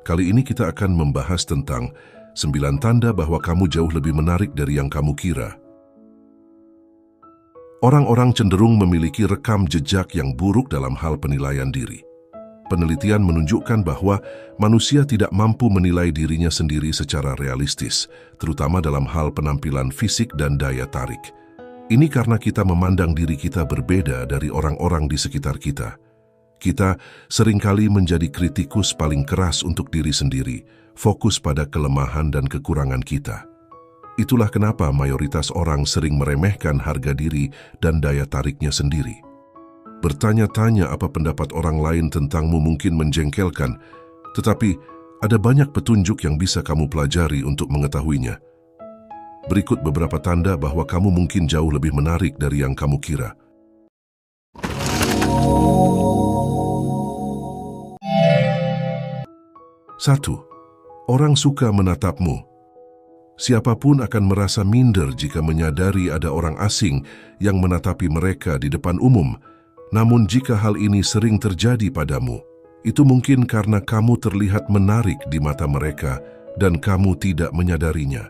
Kali ini kita akan membahas tentang 9 tanda bahwa kamu jauh lebih menarik dari yang kamu kira. Orang-orang cenderung memiliki rekam jejak yang buruk dalam hal penilaian diri. Penelitian menunjukkan bahwa manusia tidak mampu menilai dirinya sendiri secara realistis, terutama dalam hal penampilan fisik dan daya tarik. Ini karena kita memandang diri kita berbeda dari orang-orang di sekitar kita. Kita seringkali menjadi kritikus paling keras untuk diri sendiri, fokus pada kelemahan dan kekurangan kita. Itulah kenapa mayoritas orang sering meremehkan harga diri dan daya tariknya sendiri. Bertanya-tanya apa pendapat orang lain tentangmu mungkin menjengkelkan, tetapi ada banyak petunjuk yang bisa kamu pelajari untuk mengetahuinya. Berikut beberapa tanda bahwa kamu mungkin jauh lebih menarik dari yang kamu kira. 1. Orang suka menatapmu. Siapapun akan merasa minder jika menyadari ada orang asing yang menatapi mereka di depan umum. Namun jika hal ini sering terjadi padamu, itu mungkin karena kamu terlihat menarik di mata mereka dan kamu tidak menyadarinya.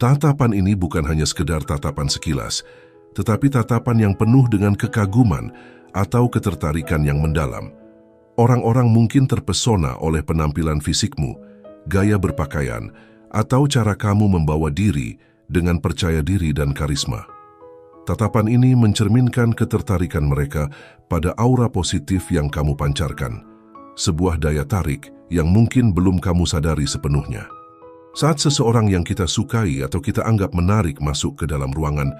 Tatapan ini bukan hanya sekedar tatapan sekilas, tetapi tatapan yang penuh dengan kekaguman atau ketertarikan yang mendalam. Orang-orang mungkin terpesona oleh penampilan fisikmu, gaya berpakaian, atau cara kamu membawa diri dengan percaya diri dan karisma. Tatapan ini mencerminkan ketertarikan mereka pada aura positif yang kamu pancarkan, sebuah daya tarik yang mungkin belum kamu sadari sepenuhnya. Saat seseorang yang kita sukai atau kita anggap menarik masuk ke dalam ruangan,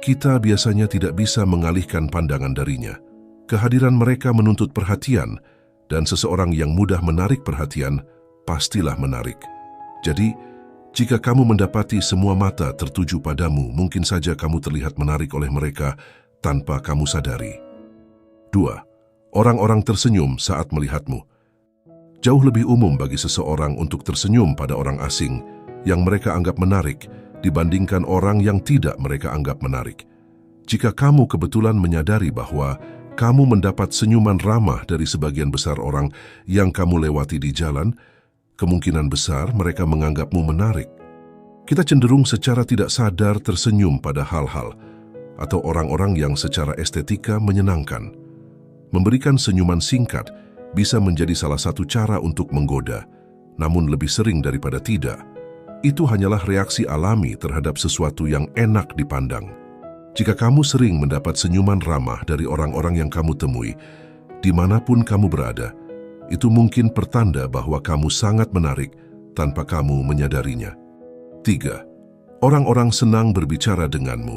kita biasanya tidak bisa mengalihkan pandangan darinya. Kehadiran mereka menuntut perhatian, dan seseorang yang mudah menarik perhatian pastilah menarik. Jadi, jika kamu mendapati semua mata tertuju padamu, mungkin saja kamu terlihat menarik oleh mereka tanpa kamu sadari. 2. Orang-orang tersenyum saat melihatmu. Jauh lebih umum bagi seseorang untuk tersenyum pada orang asing yang mereka anggap menarik dibandingkan orang yang tidak mereka anggap menarik. Jika kamu kebetulan menyadari bahwa kamu mendapat senyuman ramah dari sebagian besar orang yang kamu lewati di jalan, kemungkinan besar mereka menganggapmu menarik. Kita cenderung secara tidak sadar tersenyum pada hal-hal atau orang-orang yang secara estetika menyenangkan. Memberikan senyuman singkat bisa menjadi salah satu cara untuk menggoda, namun lebih sering daripada tidak, itu hanyalah reaksi alami terhadap sesuatu yang enak dipandang. Jika kamu sering mendapat senyuman ramah dari orang-orang yang kamu temui, dimanapun kamu berada, itu mungkin pertanda bahwa kamu sangat menarik tanpa kamu menyadarinya. 3. Orang-orang senang berbicara denganmu.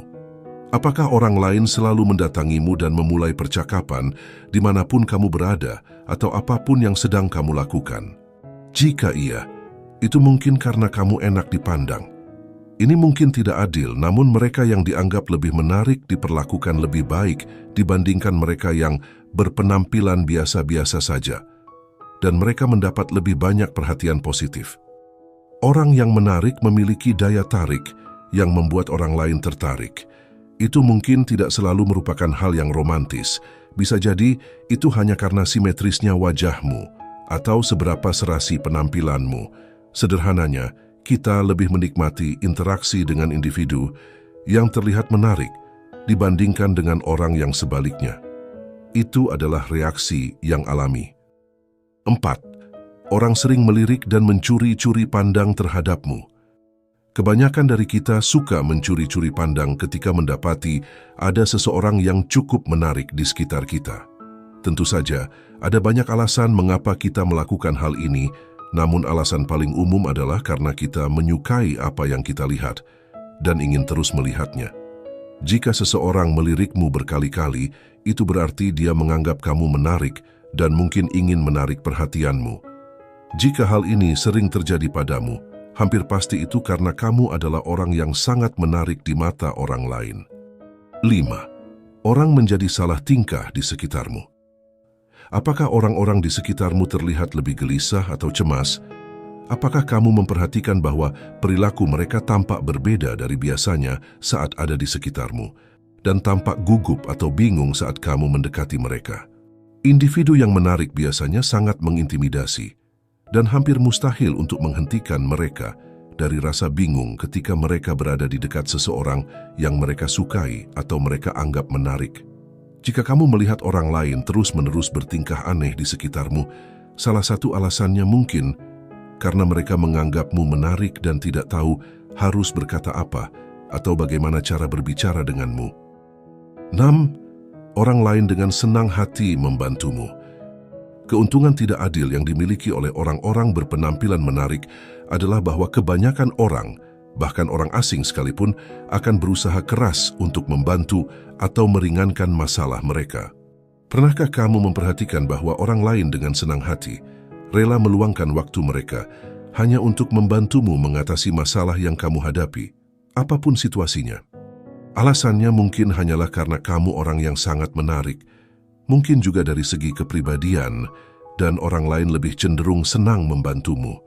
Apakah orang lain selalu mendatangimu dan memulai percakapan dimanapun kamu berada atau apapun yang sedang kamu lakukan? Jika iya, itu mungkin karena kamu enak dipandang. Ini mungkin tidak adil, namun mereka yang dianggap lebih menarik diperlakukan lebih baik dibandingkan mereka yang berpenampilan biasa-biasa saja, dan mereka mendapat lebih banyak perhatian positif. Orang yang menarik memiliki daya tarik yang membuat orang lain tertarik. Itu mungkin tidak selalu merupakan hal yang romantis. Bisa jadi itu hanya karena simetrisnya wajahmu atau seberapa serasi penampilanmu. Sederhananya, kita lebih menikmati interaksi dengan individu yang terlihat menarik dibandingkan dengan orang yang sebaliknya. Itu adalah reaksi yang alami. 4. Orang sering melirik dan mencuri-curi pandang terhadapmu. Kebanyakan dari kita suka mencuri-curi pandang ketika mendapati ada seseorang yang cukup menarik di sekitar kita. Tentu saja, ada banyak alasan mengapa kita melakukan hal ini, namun alasan paling umum adalah karena kita menyukai apa yang kita lihat dan ingin terus melihatnya. Jika seseorang melirikmu berkali-kali, itu berarti dia menganggap kamu menarik dan mungkin ingin menarik perhatianmu. Jika hal ini sering terjadi padamu, hampir pasti itu karena kamu adalah orang yang sangat menarik di mata orang lain. 5. Orang menjadi salah tingkah di sekitarmu. Apakah orang-orang di sekitarmu terlihat lebih gelisah atau cemas? Apakah kamu memperhatikan bahwa perilaku mereka tampak berbeda dari biasanya saat ada di sekitarmu dan tampak gugup atau bingung saat kamu mendekati mereka? Individu yang menarik biasanya sangat mengintimidasi. dan hampir mustahil untuk menghentikan mereka dari rasa bingung ketika mereka berada di dekat seseorang yang mereka sukai atau mereka anggap menarik. Jika kamu melihat orang lain terus-menerus bertingkah aneh di sekitarmu, salah satu alasannya mungkin karena mereka menganggapmu menarik dan tidak tahu harus berkata apa atau bagaimana cara berbicara denganmu. 6. Orang lain dengan senang hati membantumu. Keuntungan tidak adil yang dimiliki oleh orang-orang berpenampilan menarik adalah bahwa kebanyakan orang, bahkan orang asing sekalipun, akan berusaha keras untuk membantu atau meringankan masalah mereka. Pernahkah kamu memperhatikan bahwa orang lain dengan senang hati rela meluangkan waktu mereka hanya untuk membantumu mengatasi masalah yang kamu hadapi, apapun situasinya? Alasannya mungkin hanyalah karena kamu orang yang sangat menarik, mungkin juga dari segi kepribadian, dan orang lain lebih cenderung senang membantumu.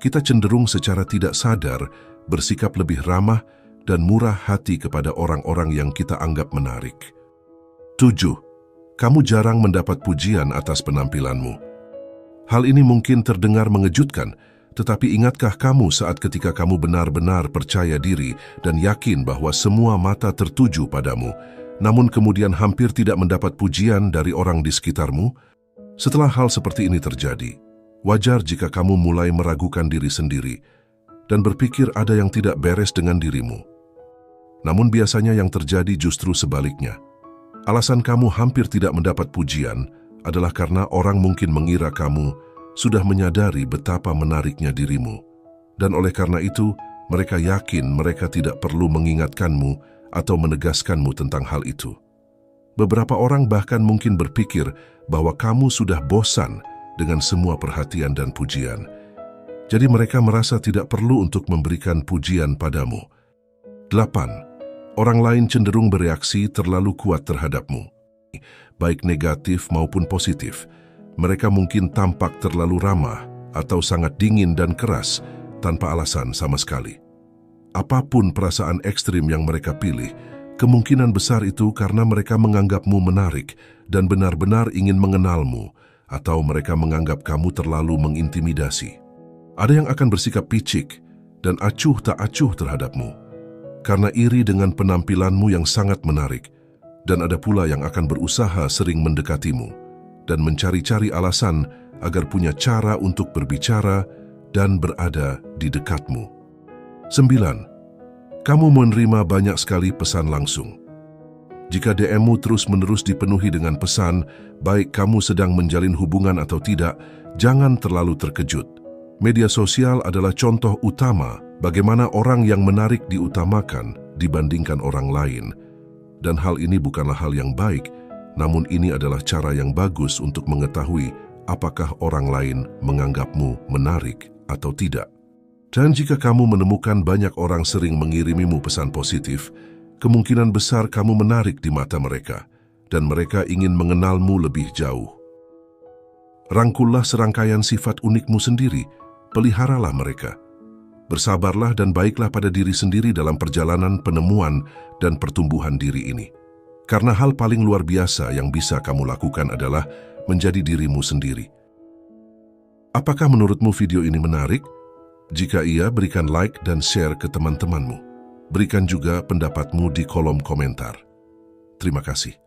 Kita cenderung secara tidak sadar bersikap lebih ramah dan murah hati kepada orang-orang yang kita anggap menarik. 7. Kamu jarang mendapat pujian atas penampilanmu. Hal ini mungkin terdengar mengejutkan, tetapi ingatkah kamu saat ketika kamu benar-benar percaya diri dan yakin bahwa semua mata tertuju padamu, namun kemudian hampir tidak mendapat pujian dari orang di sekitarmu? Setelah hal seperti ini terjadi, wajar jika kamu mulai meragukan diri sendiri dan berpikir ada yang tidak beres dengan dirimu. Namun biasanya yang terjadi justru sebaliknya. Alasan kamu hampir tidak mendapat pujian adalah karena orang mungkin mengira kamu sudah menyadari betapa menariknya dirimu. Dan oleh karena itu, mereka yakin mereka tidak perlu mengingatkanmu atau menegaskanmu tentang hal itu. Beberapa orang bahkan mungkin berpikir bahwa kamu sudah bosan dengan semua perhatian dan pujian. Jadi mereka merasa tidak perlu untuk memberikan pujian padamu. 8. Orang lain cenderung bereaksi terlalu kuat terhadapmu, baik negatif maupun positif. Mereka mungkin tampak terlalu ramah atau sangat dingin dan keras tanpa alasan sama sekali. Apapun perasaan ekstrim yang mereka pilih, kemungkinan besar itu karena mereka menganggapmu menarik dan benar-benar ingin mengenalmu, atau mereka menganggap kamu terlalu mengintimidasi. Ada yang akan bersikap picik dan acuh tak acuh terhadapmu karena iri dengan penampilanmu yang sangat menarik, dan ada pula yang akan berusaha sering mendekatimu dan mencari-cari alasan agar punya cara untuk berbicara dan berada di dekatmu. 9. Kamu menerima banyak sekali pesan langsung. Jika DM-mu terus-menerus dipenuhi dengan pesan, baik kamu sedang menjalin hubungan atau tidak, jangan terlalu terkejut. Media sosial adalah contoh utama bagaimana orang yang menarik diutamakan dibandingkan orang lain. Dan hal ini bukanlah hal yang baik, namun ini adalah cara yang bagus untuk mengetahui apakah orang lain menganggapmu menarik atau tidak. Dan jika kamu menemukan banyak orang sering mengirimimu pesan positif, kemungkinan besar kamu menarik di mata mereka, dan mereka ingin mengenalmu lebih jauh. Rangkullah serangkaian sifat unikmu sendiri, peliharalah mereka. Bersabarlah dan baiklah pada diri sendiri dalam perjalanan penemuan dan pertumbuhan diri ini. Karena hal paling luar biasa yang bisa kamu lakukan adalah menjadi dirimu sendiri. Apakah menurutmu video ini menarik? Jika iya, berikan like dan share ke teman-temanmu. Berikan juga pendapatmu di kolom komentar. Terima kasih.